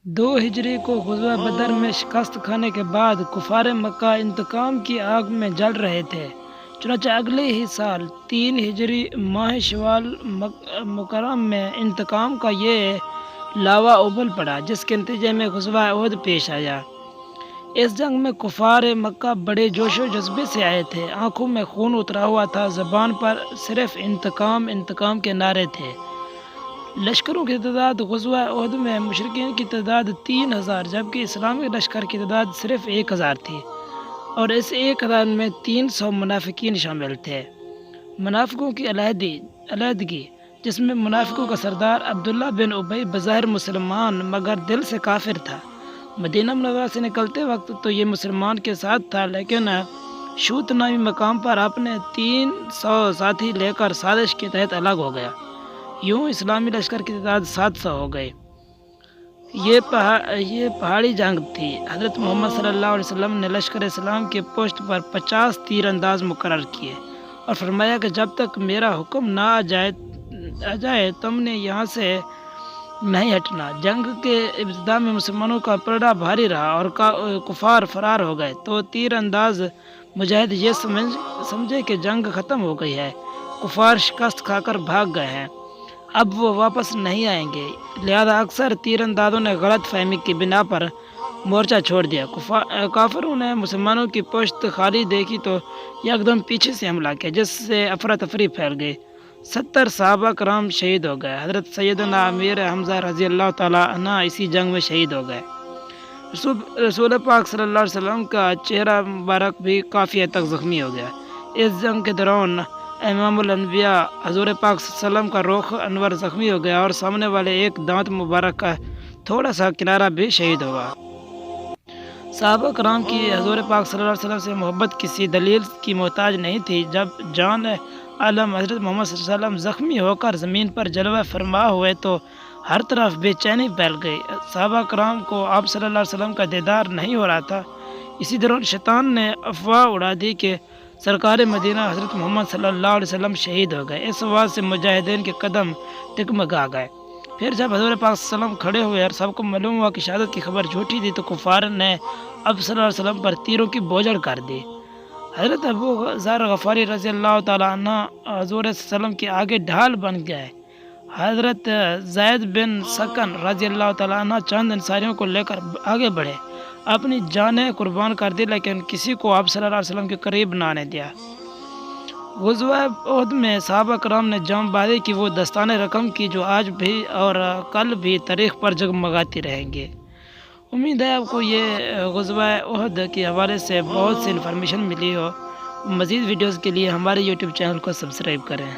2 ہجری کو غزوہ بدر میں شکست کھانے کے بعد کفار مکہ انتقام کی آگ میں جل رہے تھے۔ چنانچہ اگلے ہی سال 3 ہجری ماہ شوال مکرم میں انتقام کا یہ لاوا ابل پڑا، جس کے نتیجے میں غزوہ احد پیش آیا۔ اس جنگ میں کفار مکہ بڑے جوش و جذبے سے آئے تھے، آنکھوں میں خون اترا ہوا تھا، زبان پر صرف انتقام انتقام کے نعرے تھے۔ لشکروں کی تعداد غزوہ احد میں مشرکین کی تعداد 3000 جبکہ اسلامی لشکر کی تعداد صرف 1000 تھی، اور اس 1000 میں 300 منافقین شامل تھے۔ منافقوں کی علیحدگی، جس میں منافقوں کا سردار عبداللہ بن ابی بظاہر مسلمان مگر دل سے کافر تھا، مدینہ منورہ سے نکلتے وقت تو یہ مسلمان کے ساتھ تھا، لیکن شوت نامی مقام پر اپنے 300 ساتھی لے کر سازش کے تحت الگ ہو گیا۔ یوں اسلامی لشکر کی تعداد 700 ہو گئی۔ یہ پہاڑی جنگ تھی۔ حضرت محمد صلی اللہ علیہ وسلم نے لشکر اسلام کی پشت پر 50 تیر انداز مقرر کیے اور فرمایا کہ جب تک میرا حکم نہ آ جائے تم نے یہاں سے نہیں ہٹنا۔ جنگ کے ابتدا میں مسلمانوں کا پلڑا بھاری رہا اور کفار فرار ہو گئے تو تیر انداز مجاہد یہ سمجھے کہ جنگ ختم ہو گئی ہے، کفار شکست کھا کر بھاگ گئے ہیں، اب وہ واپس نہیں آئیں گے، لہذا اکثر تیر اندازوں نے غلط فہمی کی بنا پر مورچہ چھوڑ دیا۔ کافروں نے مسلمانوں کی پشت خالی دیکھی تو یکدم پیچھے سے حملہ کیا، جس سے افراتفری پھیل گئی۔ 70 صحابہ کرام شہید ہو گئے۔ حضرت سیدنا امیر حمزہ رضی اللہ تعالیٰ عنہ اسی جنگ میں شہید ہو گئے۔ رسول پاک صلی اللہ علیہ وسلم کا چہرہ مبارک بھی کافی حد تک زخمی ہو گیا۔ اس جنگ کے دوران امام الانبیاء حضور پاک صلی اللہ علیہ وسلم کا رخ انور زخمی ہو گیا اور سامنے والے ایک دانت مبارک کا تھوڑا سا کنارہ بھی شہید ہوا۔ صحابہ کرام کی حضور پاک صلی اللہ علیہ وسلم سے محبت کسی دلیل کی محتاج نہیں تھی۔ جب جان عالم حضرت محمد صلی اللہ علیہ وسلم زخمی ہو کر زمین پر جلوہ فرما ہوئے تو ہر طرف بے چینی پھیل گئی۔ صحابہ کرام کو آپ صلی اللہ علیہ وسلم کا دیدار نہیں ہو رہا تھا۔ اسی دوران شیطان نے افواہ اڑا دی کہ سرکار مدینہ حضرت محمد صلی اللہ علیہ وسلم شہید ہو گئے۔ اس آواز سے مجاہدین کے قدم ٹگمگا گئے۔ پھر جب حضور پاک صلی اللہ علیہ وسلم کھڑے ہوئے اور سب کو معلوم ہوا کہ شہادت کی خبر جھوٹی تھی تو کفار نے اب صلی اللہ علیہ وسلم پر تیروں کی بوجھڑ کر دی۔ حضرت ابو ذر غفاری رضی اللہ تعالیٰ عنہ حضور صلی اللہ علیہ وسلم کے آگے ڈھال بن گئے۔ حضرت زید بن سکن رضی اللہ تعالیٰ عنہ چند انصاریوں کو لے کر آگے بڑھے، اپنی جانیں قربان کر دی، لیکن کسی کو آپ صلی اللہ علیہ وسلم کے قریب نہ آنے دیا۔ غزوہ احد میں صحابہ کرام نے جام بازی کی وہ دستان رقم کی جو آج بھی اور کل بھی تاریخ پر جگمگاتی رہیں گی۔ امید ہے آپ کو یہ غزوہ احد کے حوالے سے بہت سی انفارمیشن ملی ہو۔ مزید ویڈیوز کے لیے ہمارے یوٹیوب چینل کو سبسکرائب کریں۔